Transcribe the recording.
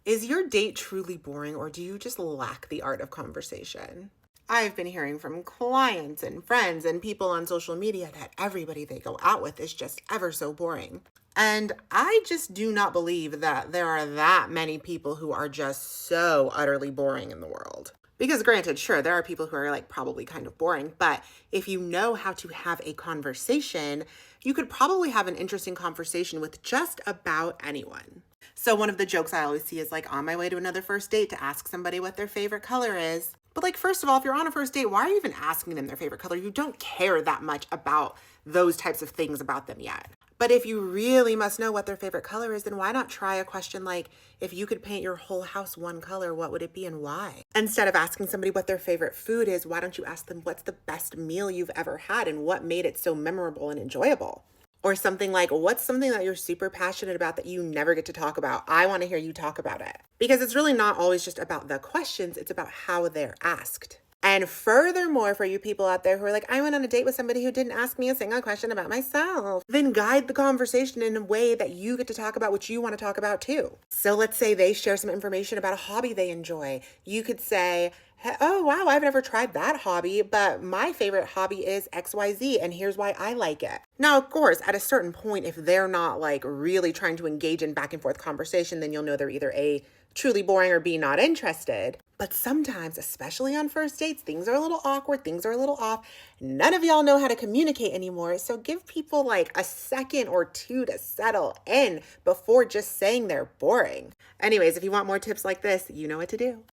Is your date truly boring, or do you just lack the art of conversation? I've been hearing from clients and friends and people on social media that everybody they go out with is just ever so boring. And I just do not believe that there are that many people who are just so utterly boring in the world. Because granted, sure, there are people who are like probably kind of boring, but if you know how to have a conversation, you could probably have an interesting conversation with just about anyone. So one of the jokes I always see is like on my way to another first date to ask somebody what their favorite color is. But like first of all, if you're on a first date, why are you even asking them their favorite color? You don't care that much about those types of things about them yet. But if you really must know what their favorite color is, then why not try a question like, if you could paint your whole house one color, what would it be and why? Instead of asking somebody what their favorite food is, why don't you ask them what's the best meal you've ever had and what made it so memorable and enjoyable? Or something like, what's something that you're super passionate about that you never get to talk about? I want to hear you talk about it. Because it's really not always just about the questions, it's about how they're asked. And furthermore, for you people out there who are like, I went on a date with somebody who didn't ask me a single question about myself, then guide the conversation in a way that you get to talk about what you want to talk about too. So let's say they share some information about a hobby they enjoy. You could say, oh, wow, I've never tried that hobby, but my favorite hobby is XYZ, and here's why I like it. Now, of course, at a certain point, if they're not like really trying to engage in back and forth conversation, then you'll know they're either A, truly boring, or B, not interested. But sometimes, especially on first dates, things are a little awkward, things are a little off. None of y'all know how to communicate anymore. So give people like a second or two to settle in before just saying they're boring. Anyways, if you want more tips like this, you know what to do.